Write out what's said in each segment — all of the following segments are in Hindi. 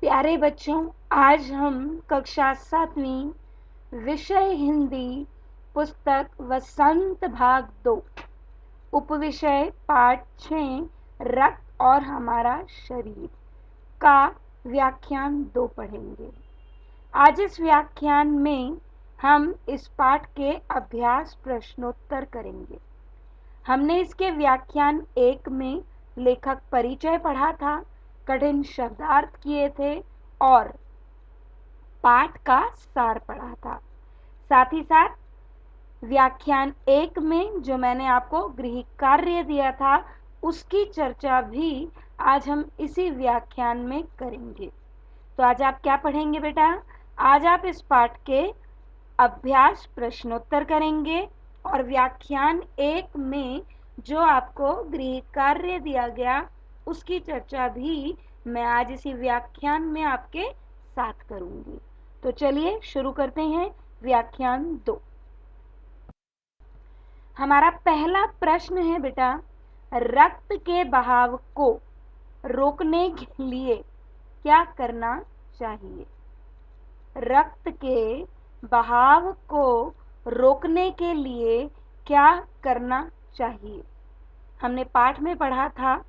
प्यारे बच्चों, आज हम कक्षा 7वीं विषय हिंदी पुस्तक वसंत भाग 2 उपविषय पाठ 6 रक्त और हमारा शरीर का व्याख्यान 2 पढ़ेंगे। आज इस व्याख्यान में हम इस पाठ के अभ्यास प्रश्नोत्तर करेंगे। हमने इसके व्याख्यान 1 में लेखक परिचय पढ़ा था, कठिन शब्दार्थ किए थे और पाठ का सार पढ़ा था। साथ ही साथ व्याख्यान 1 में जो मैंने आपको गृह कार्य दिया था उसकी चर्चा भी आज हम इसी व्याख्यान में करेंगे। तो आज आप क्या पढ़ेंगे बेटा? आज आप इस पाठ के अभ्यास प्रश्नोत्तर करेंगे और व्याख्यान 1 में जो आपको गृह कार्य दिया गया उसकी चर्चा भी मैं आज इसी व्याख्यान में आपके साथ करूंगी। तो चलिए शुरू करते हैं व्याख्यान 2। हमारा पहला प्रश्न है बेटा, रक्त के बहाव को रोकने के लिए क्या करना चाहिए? रक्त के बहाव को रोकने के लिए क्या करना चाहिए? हमने पाठ में पढ़ा था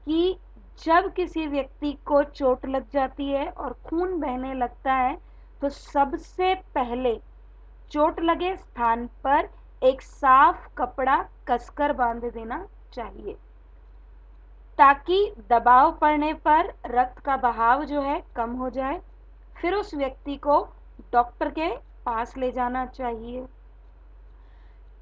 कि जब किसी व्यक्ति को चोट लग जाती है और खून बहने लगता है तो सबसे पहले चोट लगे स्थान पर एक साफ कपड़ा कसकर बांध देना चाहिए ताकि दबाव पड़ने पर रक्त का बहाव जो है कम हो जाए। फिर उस व्यक्ति को डॉक्टर के पास ले जाना चाहिए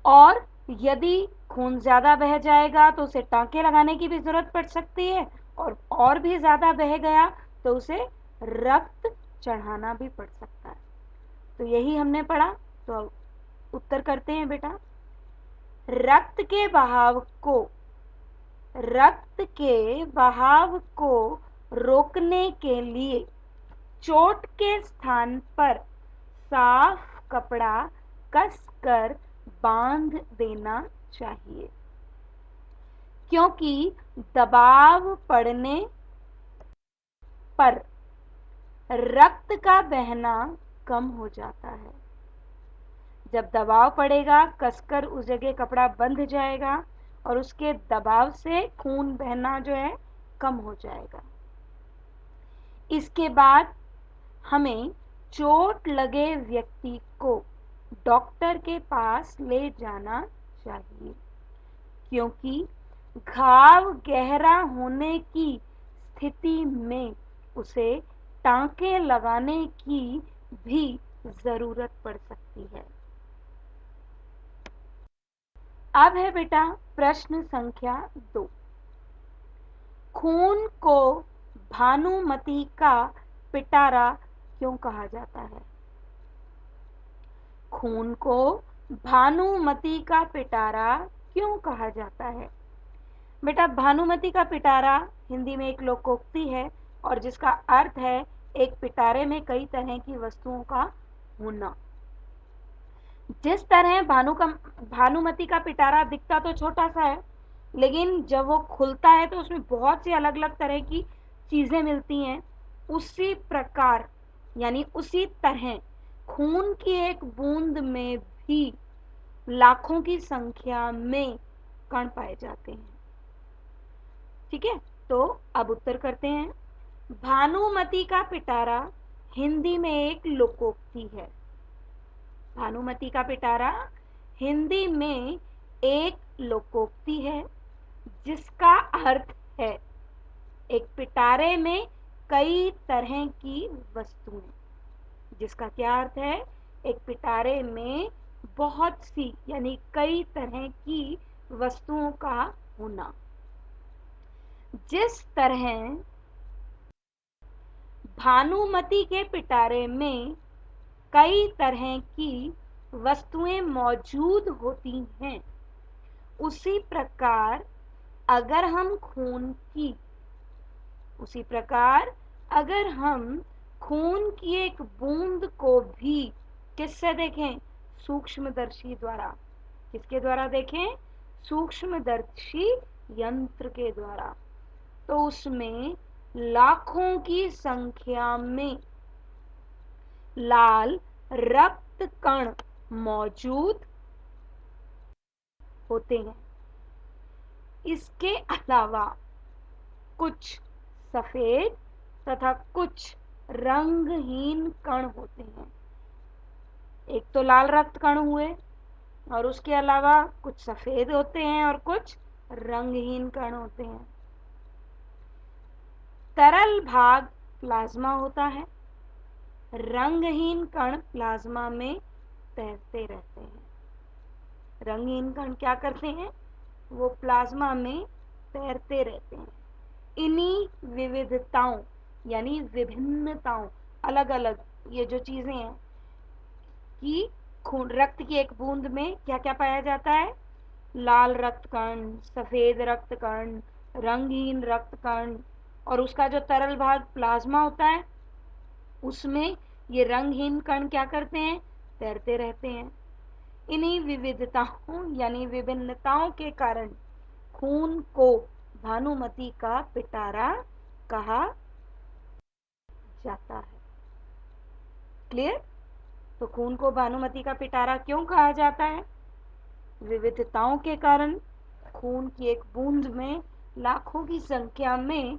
और यदि खून ज्यादा बह जाएगा तो उसे टांके लगाने की भी जरूरत पड़ सकती है और भी ज्यादा बह गया तो उसे रक्त चढ़ाना भी पड़ सकता है। तो यही हमने पढ़ा। तो उत्तर करते हैं बेटा, रक्त के बहाव को रोकने के लिए चोट के स्थान पर साफ कपड़ा कसकर बांध देना चाहिए क्योंकि दबाव पड़ने पर रक्त का बहना कम हो जाता है। जब दबाव पड़ेगा कसकर उस जगह कपड़ा बंध जाएगा और उसके दबाव से खून बहना जो है कम हो जाएगा। इसके बाद हमें चोट लगे व्यक्ति को डॉक्टर के पास ले जाना चाहिए क्योंकि घाव गहरा होने की स्थिति में उसे टांके लगाने की भी जरूरत पड़ सकती है। अब है बेटा प्रश्न संख्या 2। खून को भानुमति का पिटारा क्यों कहा जाता है? खून को भानुमति का पिटारा क्यों कहा जाता है? बेटा, भानुमति का पिटारा हिंदी में एक लोकोक्ति है और जिसका अर्थ है एक पिटारे में कई तरह की वस्तुओं का होना। जिस तरह भानुमति का पिटारा दिखता तो छोटा सा है, लेकिन जब वो खुलता है तो उसमें बहुत सी अलग अलग तरह की चीजें मिलती हैं। उसी प्रकार यानी उसी तरह खून की एक बूंद में भी लाखों की संख्या में कण पाए जाते हैं। ठीक है, तो अब उत्तर करते हैं। भानुमति का पिटारा हिंदी में एक लोकोक्ति है। भानुमति का पिटारा हिंदी में एक लोकोक्ति है जिसका अर्थ है एक पिटारे में कई तरह की वस्तुएं। जिसका क्या अर्थ है? एक पिटारे में बहुत सी यानी कई तरह की वस्तुओं का होना। जिस तरह भानुमति के पिटारे में कई तरह की वस्तुएं मौजूद होती हैं, उसी प्रकार अगर हम खून की एक बूंद को भी किससे देखें? सूक्ष्मदर्शी द्वारा। किसके द्वारा देखें? सूक्ष्मदर्शी यंत्र के द्वारा। तो उसमें लाखों की संख्या में लाल रक्त कण मौजूद होते हैं। इसके अलावा कुछ सफेद तथा कुछ रंगहीन कण होते हैं। एक तो लाल रक्त कण हुए और उसके अलावा कुछ सफेद होते हैं और कुछ रंगहीन कण होते हैं। तरल भाग प्लाज्मा होता है। रंगहीन कण प्लाज्मा में तैरते रहते हैं। रंगहीन कण क्या करते हैं? वो प्लाज्मा में तैरते रहते हैं। इन्हीं विविधताओं यानी विभिन्नताओं, अलग अलग ये जो चीजें हैं कि खून रक्त की एक बूंद में क्या क्या पाया जाता है? लाल रक्त कण, सफेद रक्त कण, रंगहीन रक्त कण, और उसका जो तरल भाग प्लाज्मा होता है उसमें ये रंगहीन कण क्या करते हैं? तैरते रहते हैं। इन्हीं विविधताओं यानी विभिन्नताओं के कारण खून को भानुमति का पिटारा कहा जाता है। क्लियर? तो खून को भानुमति का पिटारा क्यों कहा जाता है? विविधताओं के कारण खून की एक बूंद में लाखों की संख्या में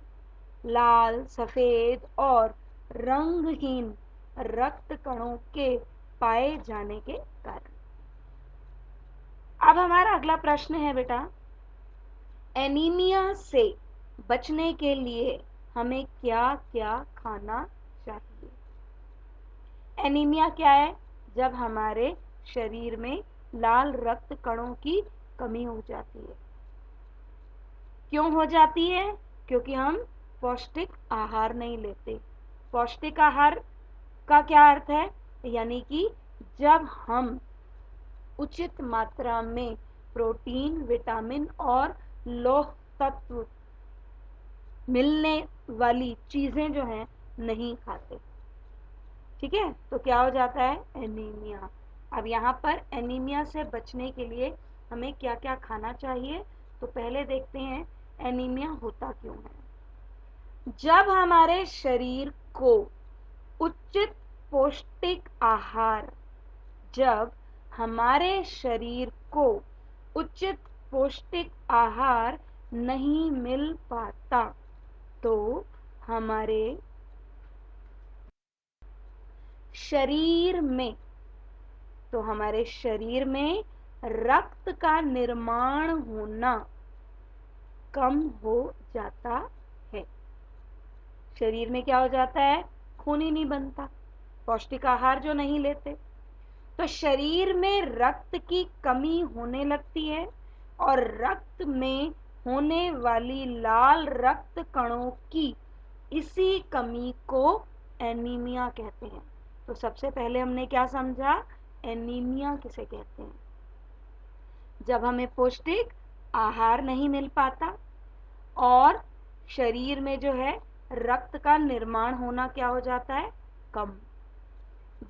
लाल, सफेद और रंगहीन रक्त कणों के पाए जाने के कारण। अब हमारा अगला प्रश्न है बेटा, एनीमिया से बचने के लिए हमें क्या क्या खाना चाहिए? एनीमिया क्या है? जब हमारे शरीर में लाल रक्त कणों की कमी हो जाती है। क्यों हो जाती है? क्योंकि हम पौष्टिक आहार नहीं लेते। पौष्टिक आहार का क्या अर्थ है? यानी कि जब हम उचित मात्रा में प्रोटीन, विटामिन और लौह तत्व मिलने वाली चीजें जो हैं नहीं खाते। ठीक है, तो क्या हो जाता है? एनीमिया। अब यहाँ पर एनीमिया से बचने के लिए हमें क्या क्या खाना चाहिए? तो पहले देखते हैं एनीमिया होता क्यों है। जब हमारे शरीर को उचित पौष्टिक आहार जब हमारे शरीर को उचित पौष्टिक आहार नहीं मिल पाता तो हमारे शरीर में रक्त का निर्माण होना कम हो जाता है। शरीर में क्या हो जाता है? खून ही नहीं बनता, पौष्टिक आहार जो नहीं लेते, तो शरीर में रक्त की कमी होने लगती है और रक्त में होने वाली लाल रक्त कणों की इसी कमी को एनीमिया कहते हैं। तो सबसे पहले हमने क्या समझा? एनीमिया किसे कहते हैं? जब हमें पौष्टिक आहार नहीं मिल पाता और शरीर में जो है रक्त का निर्माण होना क्या हो जाता है? कम।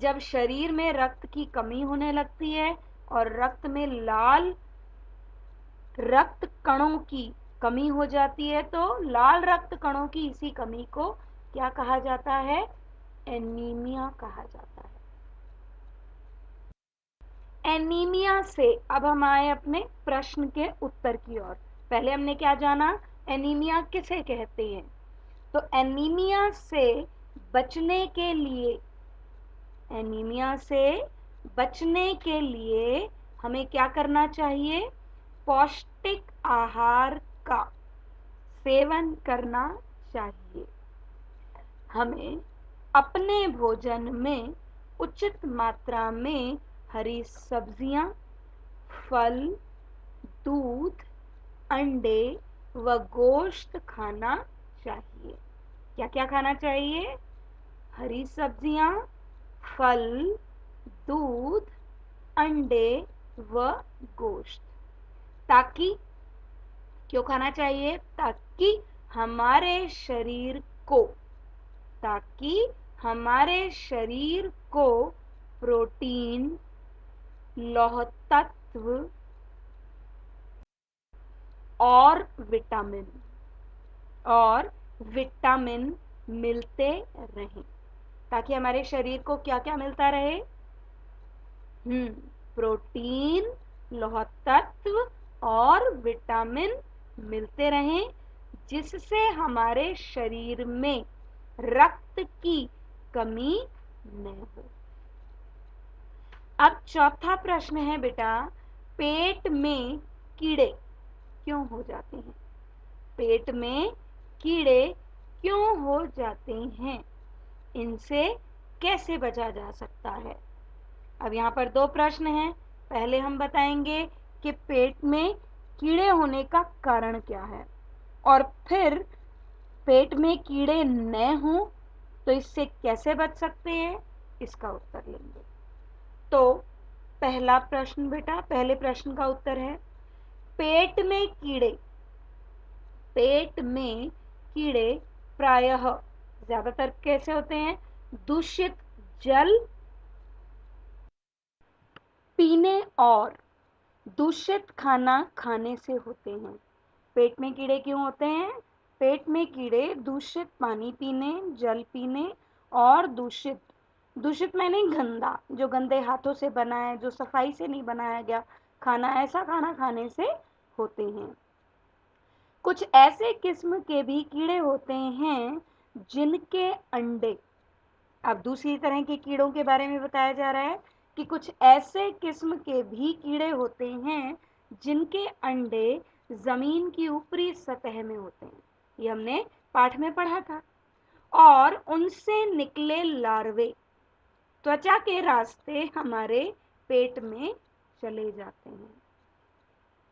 जब शरीर में रक्त की कमी होने लगती है और रक्त में लाल रक्त कणों की कमी हो जाती है तो लाल रक्त कणों की इसी कमी को क्या कहा जाता है? एनीमिया कहा जाता है। एनीमिया से अब हम आए अपने प्रश्न के उत्तर की ओर। पहले हमने क्या जाना? एनीमिया किसे कहते हैं। तो एनीमिया से बचने के लिए हमें क्या करना चाहिए? पौष्टिक आहार का सेवन करना चाहिए। हमें अपने भोजन में उचित मात्रा में हरी सब्जियां, फल, दूध, अंडे व गोश्त खाना चाहिए। क्या क्या खाना चाहिए? हरी सब्जियां, फल, दूध, अंडे व गोश्त। ताकि क्यों खाना चाहिए? ताकि हमारे शरीर को प्रोटीन, लौह तत्व और विटामिन मिलते रहें, ताकि हमारे शरीर को क्या क्या मिलता रहे? प्रोटीन, लौह तत्व और विटामिन मिलते रहें, जिससे हमारे शरीर में रक्त की कमी न हो। अब चौथा प्रश्न है बेटा, पेट में कीड़े क्यों हो जाते हैं? पेट में कीड़े क्यों हो जाते हैं? इनसे कैसे बचा जा सकता है? अब यहाँ पर दो प्रश्न हैं। पहले हम बताएंगे कि पेट में कीड़े होने का कारण क्या है, और फिर पेट में कीड़े न हों तो इससे कैसे बच सकते हैं, इसका उत्तर लेंगे। तो पहला प्रश्न बेटा, पहले प्रश्न का उत्तर है पेट में कीड़े। पेट में कीड़े प्रायः ज्यादातर कैसे होते हैं? दूषित जल पीने और दूषित खाना खाने से होते हैं। पेट में कीड़े क्यों होते हैं? पेट में कीड़े दूषित पानी पीने, जल पीने और दूषित माने गंदा, जो गंदे हाथों से बना है, जो सफाई से नहीं बनाया गया खाना, ऐसा खाना खाने से होते हैं। कुछ ऐसे किस्म के भी कीड़े होते हैं जिनके अंडे, अब दूसरी तरह के कीड़ों के बारे में बताया जा रहा है कि कुछ ऐसे किस्म के भी कीड़े होते हैं जिनके अंडे जमीन की ऊपरी सतह में होते हैं। ये हमने पाठ में पढ़ा था। और उनसे निकले लार्वे त्वचा के रास्ते हमारे पेट में चले जाते हैं।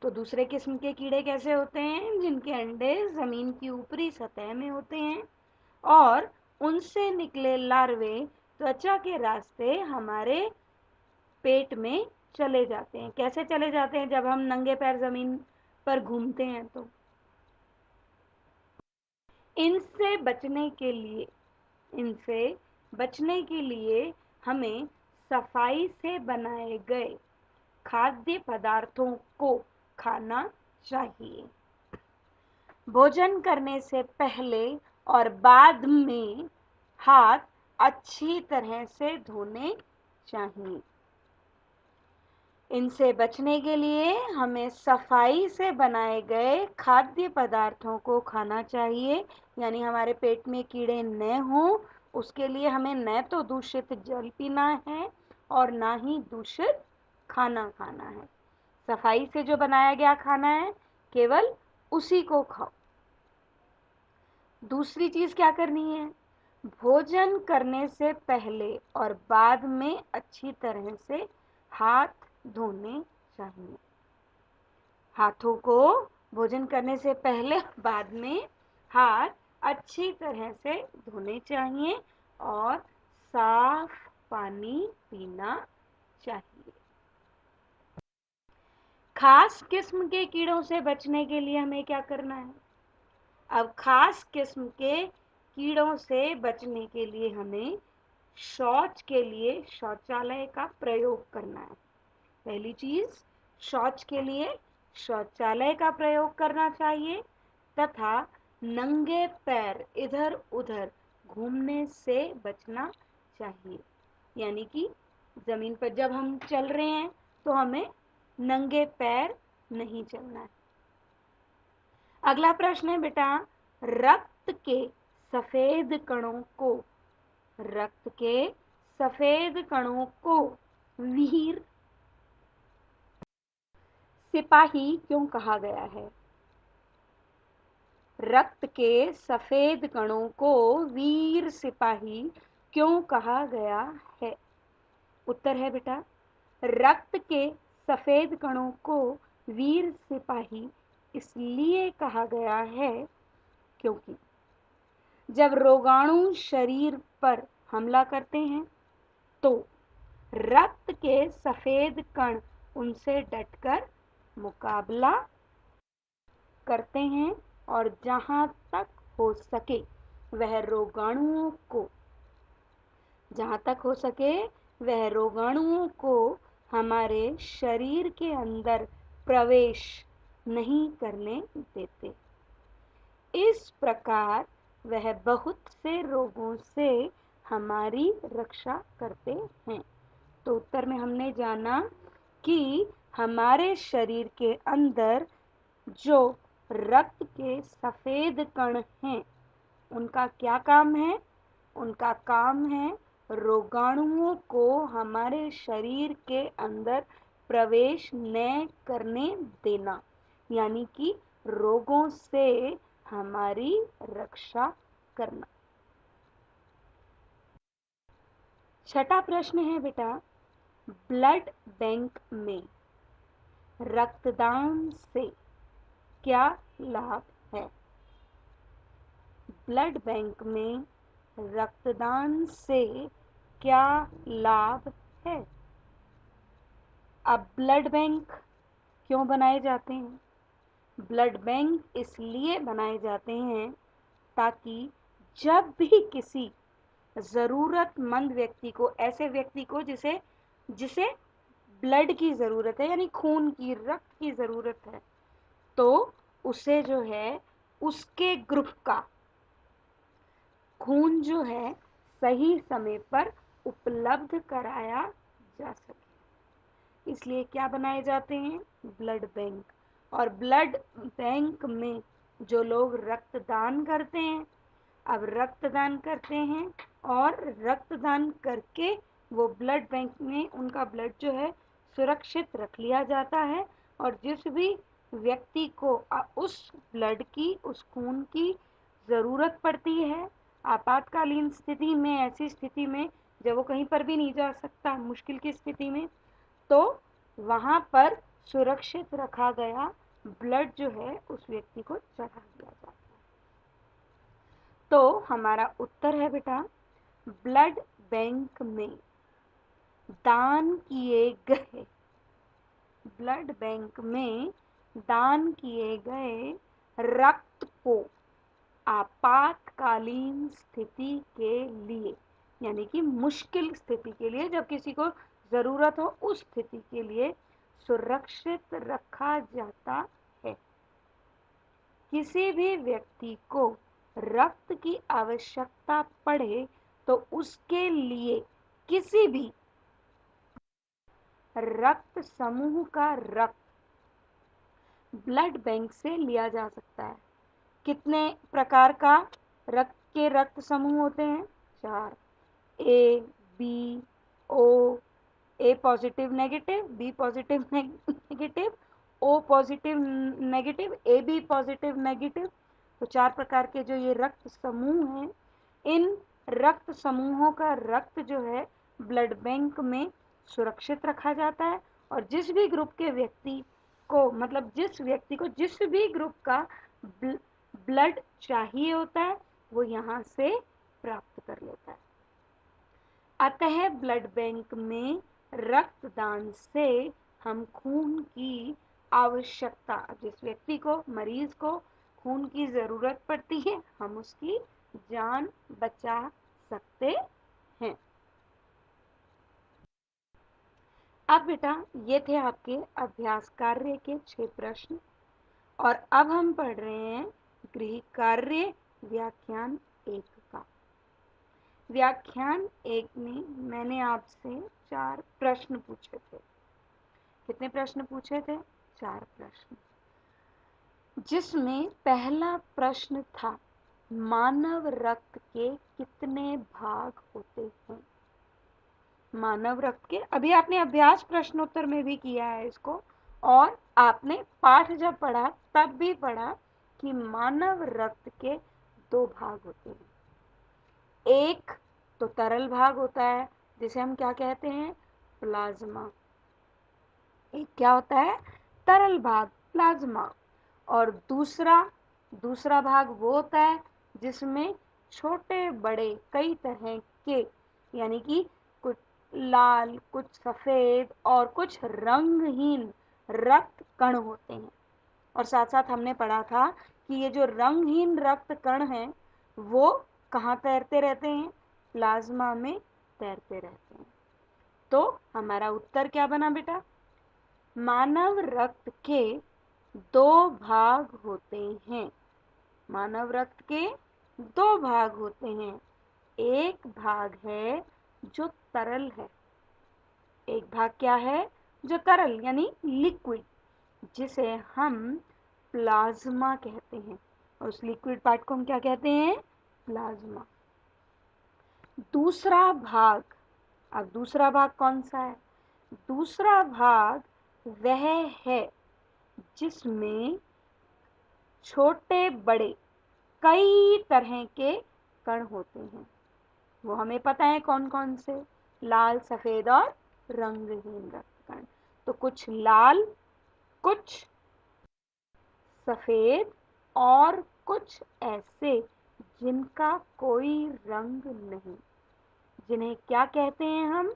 तो दूसरे किस्म के कीड़े कैसे होते हैं? जिनके अंडे जमीन की ऊपरी सतह में होते हैं और उनसे निकले लार्वे त्वचा के रास्ते हमारे पेट में चले जाते हैं। कैसे चले जाते हैं? जब हम नंगे पैर जमीन पर घूमते हैं तो। इनसे बचने के लिए हमें सफाई से बनाए गए खाद्य पदार्थों को खाना चाहिए। भोजन करने से पहले और बाद में हाथ अच्छी तरह से धोने चाहिए। इनसे बचने के लिए हमें सफाई से बनाए गए खाद्य पदार्थों को खाना चाहिए, यानी हमारे पेट में कीड़े न हों उसके लिए हमें न तो दूषित जल पीना है और ना ही दूषित खाना खाना है। सफाई से जो बनाया गया खाना है केवल उसी को खाओ। दूसरी चीज क्या करनी है? भोजन करने से पहले और बाद में अच्छी तरह से हाथ धोने चाहिए। हाथों को भोजन करने से पहले बाद में हाथ अच्छी तरह से धोने चाहिए और साफ पानी पीना चाहिए। खास किस्म के कीड़ों से बचने के लिए हमें क्या करना है? अब खास किस्म के कीड़ों से बचने के लिए हमें शौच के लिए शौचालय का प्रयोग करना है। पहली चीज, शौच के लिए शौचालय का प्रयोग करना चाहिए तथा नंगे पैर इधर उधर घूमने से बचना चाहिए। यानी कि जमीन पर जब हम चल रहे हैं तो हमें नंगे पैर नहीं चलना है। अगला प्रश्न है बेटा, रक्त के सफेद कणों को वीर सिपाही क्यों कहा गया है? रक्त के सफेद कणों को वीर सिपाही क्यों कहा गया है? उत्तर है बेटा, रक्त के सफेद कणों को वीर सिपाही इसलिए कहा गया है क्योंकि जब रोगाणु शरीर पर हमला करते हैं तो रक्त के सफेद कण उनसे डटकर मुकाबला करते हैं और जहां तक हो सके वह रोगाणुओं को हमारे शरीर के अंदर प्रवेश नहीं करने देते। इस प्रकार वह बहुत से रोगों से हमारी रक्षा करते हैं। तो उत्तर में हमने जाना कि हमारे शरीर के अंदर जो रक्त के सफेद कण हैं, उनका क्या काम है? उनका काम है रोगाणुओं को हमारे शरीर के अंदर प्रवेश न करने देना, यानी कि रोगों से हमारी रक्षा करना। छठा प्रश्न है बेटा, ब्लड बैंक में रक्तदान से क्या लाभ है? ब्लड बैंक में रक्तदान से क्या लाभ है? अब ब्लड बैंक क्यों बनाए जाते हैं? ब्लड बैंक इसलिए बनाए जाते हैं ताकि जब भी किसी ज़रूरतमंद व्यक्ति को, ऐसे व्यक्ति को जिसे ब्लड की ज़रूरत है, यानी खून की, रक्त की ज़रूरत है, तो उसे जो है उसके ग्रुप का खून जो है सही समय पर उपलब्ध कराया जा सके, इसलिए क्या बनाए जाते हैं? Blood bank. और ब्लड बैंक में जो लोग रक्तदान करते हैं, अब रक्तदान करते हैं और रक्तदान करके वो ब्लड बैंक में उनका ब्लड जो है सुरक्षित रख लिया जाता है, और जिस भी व्यक्ति को उस ब्लड की, उस खून की ज़रूरत पड़ती है आपातकालीन स्थिति में, ऐसी स्थिति में जब वो कहीं पर भी नहीं जा सकता, मुश्किल की स्थिति में, तो वहाँ पर सुरक्षित रखा गया ब्लड जो है उस व्यक्ति को चढ़ा दिया जाता है। तो हमारा उत्तर है बेटा, ब्लड बैंक में दान किए गए, ब्लड बैंक में दान किए गए रक्त को आपातकालीन स्थिति के लिए, यानी कि मुश्किल स्थिति के लिए, जब किसी को ज़रूरत हो उस स्थिति के लिए सुरक्षित रखा जाता है। किसी भी व्यक्ति को रक्त की आवश्यकता पड़े तो उसके लिए किसी भी रक्त समूह का रक्त ब्लड बैंक से लिया जा सकता है। कितने प्रकार का रक्त समूह होते हैं? 4। A, B, O, A positive negative, B positive negative, O positive negative, A B positive negative. तो 4 प्रकार के जो ये रक्त समूह हैं, इन रक्त समूहों का रक्त जो है ब्लड बैंक में सुरक्षित रखा जाता है, और जिस भी ग्रुप के व्यक्ति को, मतलब जिस व्यक्ति को जिस भी ग्रुप का ब्लड चाहिए होता है वो यहाँ से प्राप्त कर लेता है। अतः ब्लड बैंक में रक्तदान से हम खून की आवश्यकता, जिस व्यक्ति को, मरीज को खून की ज़रूरत पड़ती है, हम उसकी जान बचा सकते हैं। अब बेटा ये थे आपके अभ्यास कार्य के 6 प्रश्न, और अब हम पढ़ रहे हैं गृह कार्य व्याख्यान 1 का। व्याख्यान 1 में मैंने आपसे 4 प्रश्न पूछे थे। कितने प्रश्न पूछे थे? 4 प्रश्न, जिसमें पहला प्रश्न था मानव रक्त के कितने भाग होते हैं? मानव रक्त के, अभी आपने अभ्यास प्रश्नोत्तर में भी किया है इसको, और आपने पाठ जब पढ़ा तब भी पढ़ा कि मानव रक्त के 2 भाग होते हैं। एक तो तरल भाग होता है, जिसे हम क्या कहते हैं? प्लाज्मा। एक क्या होता है? तरल भाग, प्लाज्मा। और दूसरा भाग वो होता है जिसमें छोटे बड़े कई तरह के, यानी कि कुछ लाल, कुछ सफ़ेद और कुछ रंगहीन रक्त कण होते हैं। और साथ साथ हमने पढ़ा था कि ये जो रंगहीन रक्त कण हैं वो कहाँ तैरते रहते हैं? प्लाज्मा में तैरते रहते हैं। तो हमारा उत्तर क्या बना बेटा? मानव रक्त के 2 भाग होते हैं। मानव रक्त के दो भाग होते हैं। एक भाग है जो तरल है, एक भाग क्या है जो तरल यानी लिक्विड, जिसे हम प्लाज्मा कहते हैं। और उस लिक्विड पार्ट को हम क्या कहते हैं? प्लाज्मा। दूसरा भाग, अब दूसरा भाग कौन सा है? दूसरा भाग वह है जिसमें छोटे बड़े कई तरह के कण होते हैं। वो हमें पता है कौन कौन से, लाल, सफेद और रंगहीन रक्त कण। तो कुछ लाल, कुछ सफेद और कुछ ऐसे जिनका कोई रंग नहीं, जिन्हें क्या कहते हैं हम?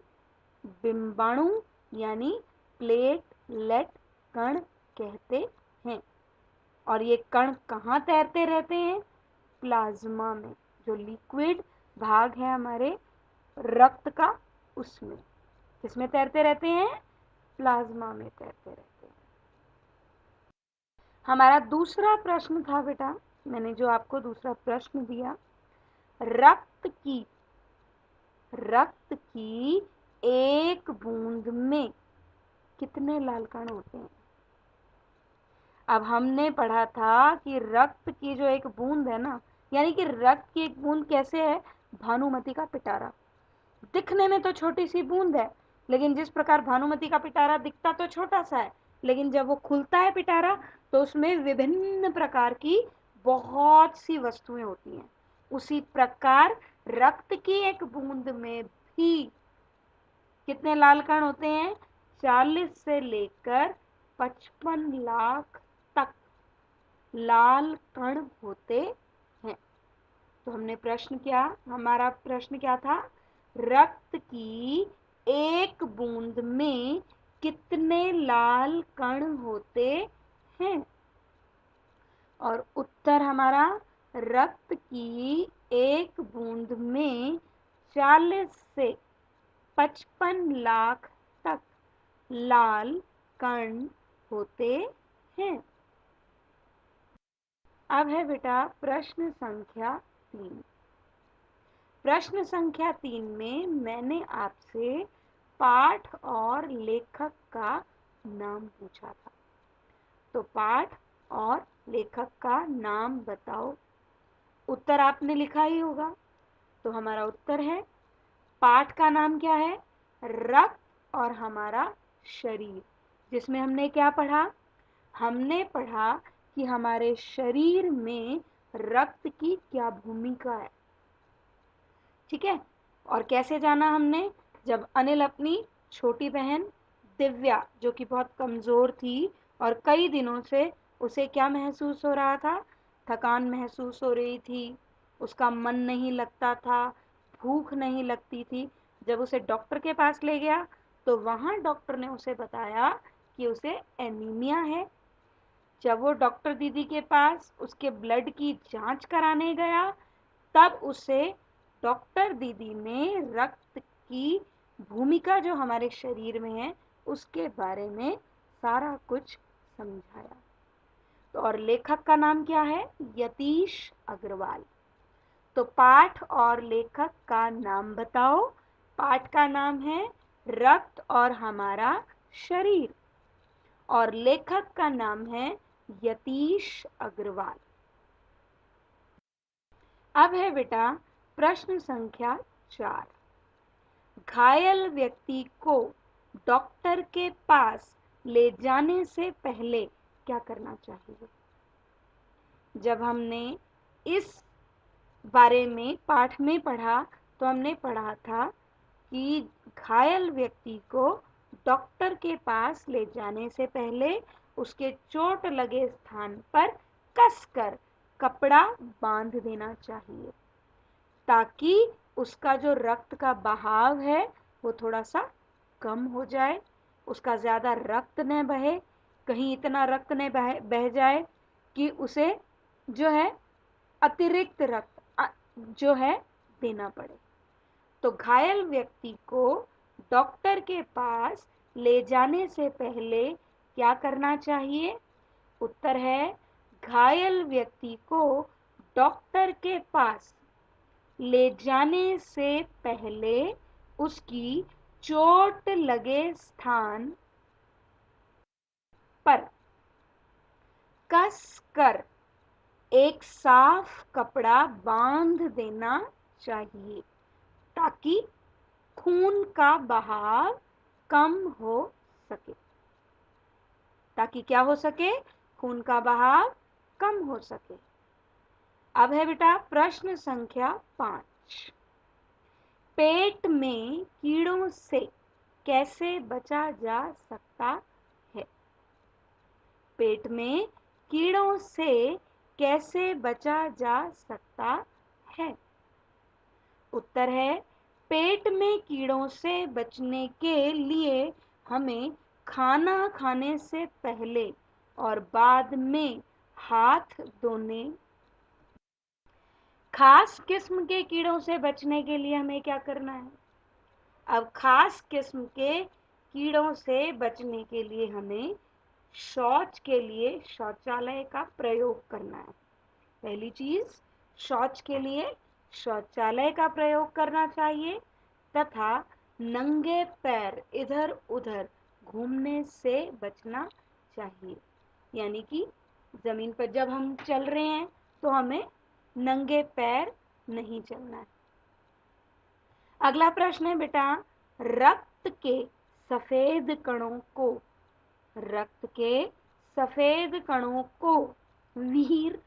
बिंबाणु यानी प्लेटलेट कण कहते हैं। और ये कण कहाँ तैरते रहते हैं? प्लाज्मा में, जो लिक्विड भाग है हमारे रक्त का, उसमें। किसमें तैरते रहते हैं? प्लाज्मा में तैरते रहते हैं। हमारा दूसरा प्रश्न था बेटा, मैंने जो आपको दूसरा प्रश्न दिया, रक्त की एक बूंद में कितने लाल कण होते हैं? अब हमने पढ़ा था कि रक्त की जो एक बूंद है ना, यानी कि रक्त की एक बूंद कैसे है? भानुमति का पिटारा। दिखने में तो छोटी सी बूंद है, लेकिन जिस प्रकार भानुमति का पिटारा दिखता तो छोटा सा है, लेकिन जब वो खुलता है पिटारा तो उसमें विभिन्न प्रकार की बहुत सी वस्तुएं होती हैं। उसी प्रकार रक्त की एक बूंद में भी कितने लाल कण होते हैं? 40 से लेकर 55 लाख तक लाल कण होते हैं। तो हमने प्रश्न क्या, हमारा प्रश्न क्या था? रक्त की एक बूंद में कितने लाल कण होते हैं? और उत्तर हमारा, रक्त की एक बूंद में 40 से 55 लाख तक लाल कण होते हैं। अब है बेटा प्रश्न संख्या 3। प्रश्न संख्या 3 में मैंने आपसे पाठ और लेखक का नाम पूछा था। तो पाठ और लेखक का नाम बताओ। उत्तर आपने लिखा ही होगा। तो हमारा उत्तर है, पाठ का नाम क्या है? रक्त और हमारा शरीर। जिसमें हमने क्या पढ़ा? हमने पढ़ा कि हमारे शरीर में रक्त की क्या भूमिका है। ठीक है। और कैसे जाना हमने? जब अनिल अपनी छोटी बहन दिव्या, जो कि बहुत कमजोर थी और कई दिनों से उसे क्या महसूस हो रहा था? थकान महसूस हो रही थी, उसका मन नहीं लगता था, भूख नहीं लगती थी। जब उसे डॉक्टर के पास ले गया तो वहां डॉक्टर ने उसे बताया कि उसे एनीमिया है। जब वो डॉक्टर दीदी के पास उसके ब्लड की जांच कराने गया, तब उसे डॉक्टर दीदी ने रक्त की भूमिका जो हमारे शरीर में है उसके बारे में सारा कुछ समझाया। तो और लेखक का नाम क्या है? यतीश अग्रवाल। तो पाठ और लेखक का नाम बताओ। पाठ का नाम है रक्त और हमारा शरीर, और लेखक का नाम है यतीश अग्रवाल। अब है बेटा प्रश्न संख्या 4। घायल व्यक्ति को डॉक्टर के पास ले जाने से पहले क्या करना चाहिए? जब हमने इस बारे में पाठ में पढ़ा तो हमने पढ़ा था कि घायल व्यक्ति को डॉक्टर के पास ले जाने से पहले उसके चोट लगे स्थान पर कसकर कपड़ा बांध देना चाहिए, ताकि उसका जो रक्त का बहाव है वो थोड़ा सा कम हो जाए, उसका ज़्यादा रक्त न बहे, कहीं इतना रक्त न बह जाए कि उसे जो है अतिरिक्त रक्त जो है देना पड़े। तो घायल व्यक्ति को डॉक्टर के पास ले जाने से पहले क्या करना चाहिए? उत्तर है, घायल व्यक्ति को डॉक्टर के पास ले जाने से पहले उसकी चोट लगे स्थान पर कस कर एक साफ कपड़ा बांध देना चाहिए ताकि खून का बहाव कम हो सके। ताकि क्या हो सके? खून का बहाव कम हो सके। अब है बेटा प्रश्न संख्या 5। पेट में कीड़ों से कैसे बचा जा सकता है? पेट में कीड़ों से कैसे बचा जा सकता है? उत्तर है पेट में कीड़ों से बचने के लिए हमें खाना खाने से पहले और बाद में हाथ धोने। खास किस्म के कीड़ों से बचने के लिए हमें क्या करना है? अब खास किस्म के कीड़ों से बचने के लिए हमें शौच के लिए शौचालय का प्रयोग करना है। पहली चीज, शौच के लिए शौचालय का प्रयोग करना चाहिए तथा नंगे पैर इधर उधर घूमने से बचना चाहिए। यानी कि जमीन पर जब हम चल रहे हैं तो हमें नंगे पैर नहीं चलना है। अगला प्रश्न है बेटा, रक्त के सफेद कणों को वीर